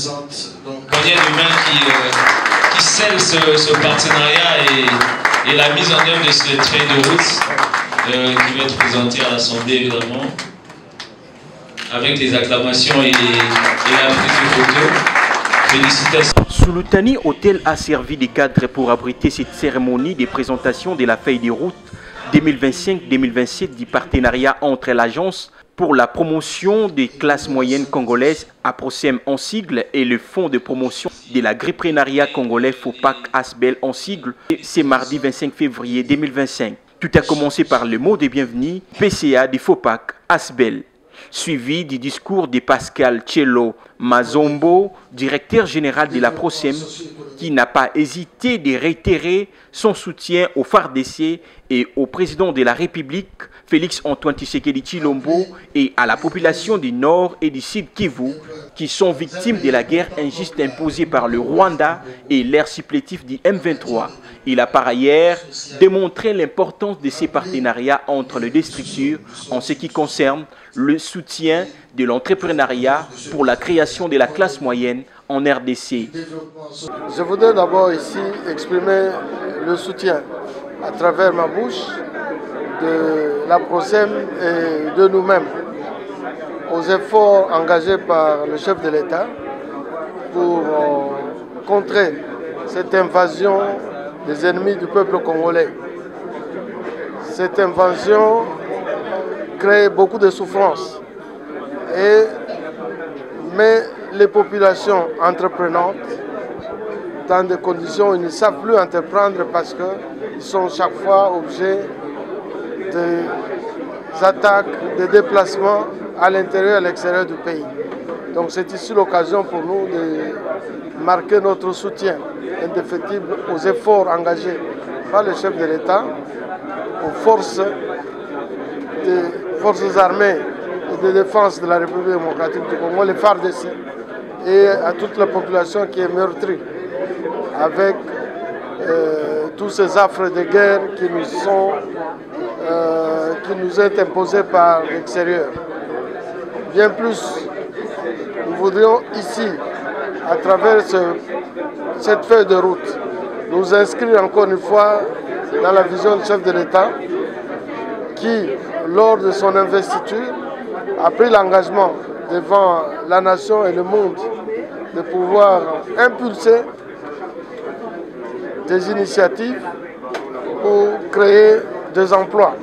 Poignée de main qui scelle ce partenariat et la mise en œuvre de cette feuille de route qui va être présentée à l'Assemblée évidemment, avec les acclamations et la prise de photo. Félicitations. Sultani Hotel a servi de cadre pour abriter cette cérémonie de présentation de la feuille de route 2025-2027 du partenariat entre l'Agence pour la promotion des classes moyennes congolaises, APROCEM en sigle, et le Fonds de promotion de l'agriprenariat congolais FOPAC ASBEL en sigle. C'est mardi 25 février 2025. Tout a commencé par le mot de bienvenue PCA de FOPAC ASBEL, suivi du discours de Pascal Tchelo Mazombo, directeur général de la PROCEM, qui n'a pas hésité de réitérer son soutien au FARDC et au président de la République, Félix-Antoine Tshisekedi Tshilombo, et à la population du Nord et du Sud Kivu, qui sont victimes de la guerre injuste imposée par le Rwanda et l'ère supplétif du M23. Il a par ailleurs démontré l'importance de ces partenariats entre les deux structures en ce qui concerne le soutien de l'entrepreneuriat pour la création de la classe moyenne en RDC. Je voudrais d'abord ici exprimer le soutien à travers ma bouche de la PROCEM et de nous-mêmes aux efforts engagés par le chef de l'État pour contrer cette invasion des ennemis du peuple congolais. Cette invasion crée beaucoup de souffrances et met les populations entreprenantes dans des conditions où ils ne savent plus entreprendre parce qu'ils sont chaque fois objets des attaques, des déplacements à l'intérieur et à l'extérieur du pays. Donc c'est ici l'occasion pour nous de marquer notre soutien indéfectible aux efforts engagés par le chef de l'État, aux forces armées et de défense de la République démocratique du Congo, les FARDC, et à toute la population qui est meurtrie avec tous ces affres de guerre qui nous est imposés par l'extérieur. Bien plus, nous voudrions ici, à travers cette feuille de route, nous inscrire encore une fois dans la vision du chef de l'État qui, lors de son investiture, a pris l'engagement devant la nation et le monde de pouvoir impulser des initiatives pour créer des emplois.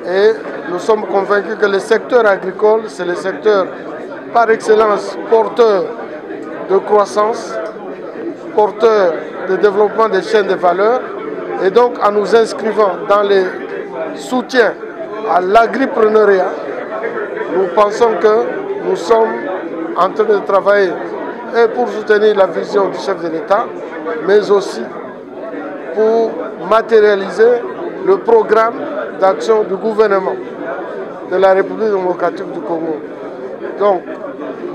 Et nous sommes convaincus que le secteur agricole, c'est le secteur par excellence porteur de croissance, porteur de développement des chaînes de valeur. Et donc, en nous inscrivant dans les soutiens à l'agripreneuriat, nous pensons que nous sommes en train de travailler et pour soutenir la vision du chef de l'État, mais aussi pour matérialiser le programme d'action du gouvernement de la République démocratique du Congo. Donc,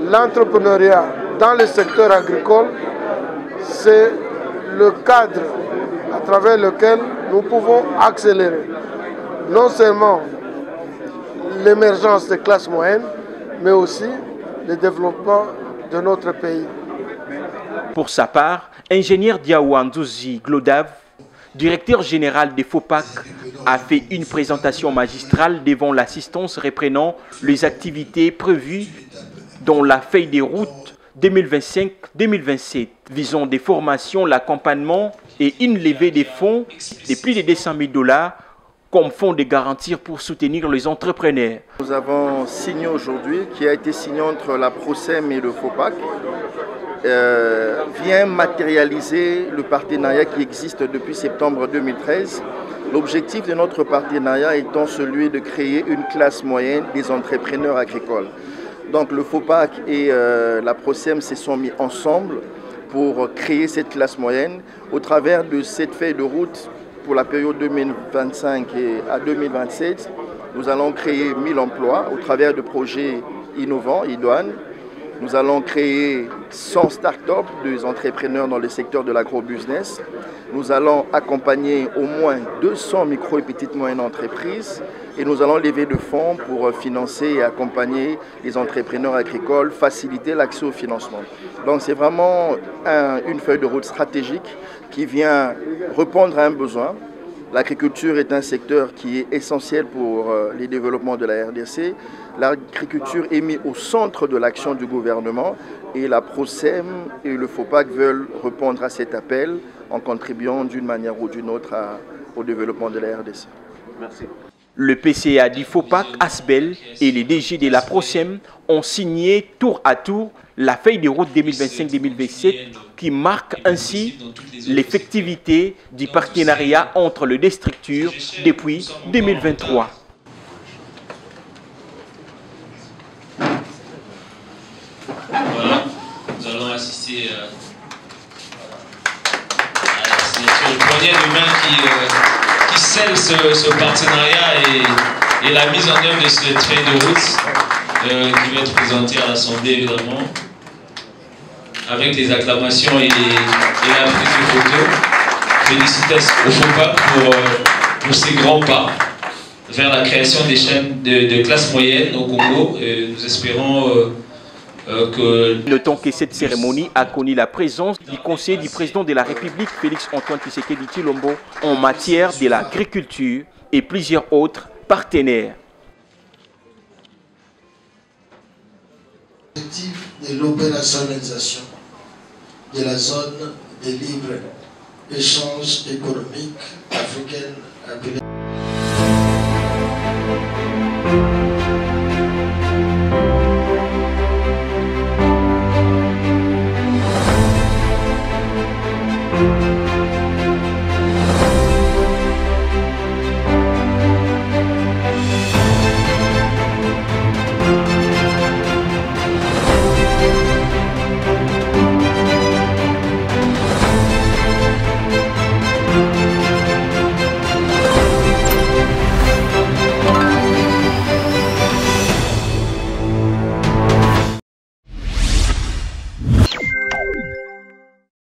l'entrepreneuriat dans le secteur agricole, c'est le cadre à travers lequel nous pouvons accélérer non seulement l'émergence des classes moyennes, mais aussi le développement de notre pays. Pour sa part, ingénieur Diawa Ndouzi Glodav, directeur général des FOPAC, a fait une présentation magistrale devant l'assistance reprenant les activités prévues dans la feuille de route 2025-2027, visant des formations, l'accompagnement et une levée des fonds de plus de 200 000 $ comme fonds de garantie pour soutenir les entrepreneurs. Nous avons signé aujourd'hui, qui a été signé entre la PROCEM et le FOPAC, vient matérialiser le partenariat qui existe depuis septembre 2013. L'objectif de notre partenariat étant celui de créer une classe moyenne des entrepreneurs agricoles. Donc le FOPAC et la PROCEM se sont mis ensemble pour créer cette classe moyenne au travers de cette feuille de route pour la période 2025 à 2027. Nous allons créer 1000 emplois au travers de projets innovants, idoines. Nous allons créer 100 start-up des entrepreneurs dans le secteur de l'agro-business. Nous allons accompagner au moins 200 micro et petites moyennes entreprises et nous allons lever de fonds pour financer et accompagner les entrepreneurs agricoles, faciliter l'accès au financement. Donc c'est vraiment une feuille de route stratégique qui vient répondre à un besoin. L'agriculture est un secteur qui est essentiel pour les développements de la RDC. L'agriculture est mise au centre de l'action du gouvernement et la PROCEM et le FOPAC veulent répondre à cet appel en contribuant d'une manière ou d'une autre au développement de la RDC. Merci. Le PCA du FOPAC, ASBEL et les DG de la PROCEM ont signé tour à tour la feuille de route 2025-2027 qui marque ainsi l'effectivité du partenariat entre les deux structures depuis 2023. Voilà, nous allons assister à la signature, le poignet de main qui scelle ce partenariat et la mise en œuvre de ce trait de route qui va être présenté à l'Assemblée évidemment, avec les acclamations et la prise de photo. Félicitations au FOPAC pour ces grands pas vers la création des chaînes de classe moyenne au Congo. Nous espérons Notons que cette cérémonie a connu la présence du conseiller du président de la République, Félix Antoine Tshisekedi Tshilombo, en matière de l'agriculture et plusieurs autres partenaires. L'objectif de l'opérationnalisation de la zone de libre-échange économique africaine appelée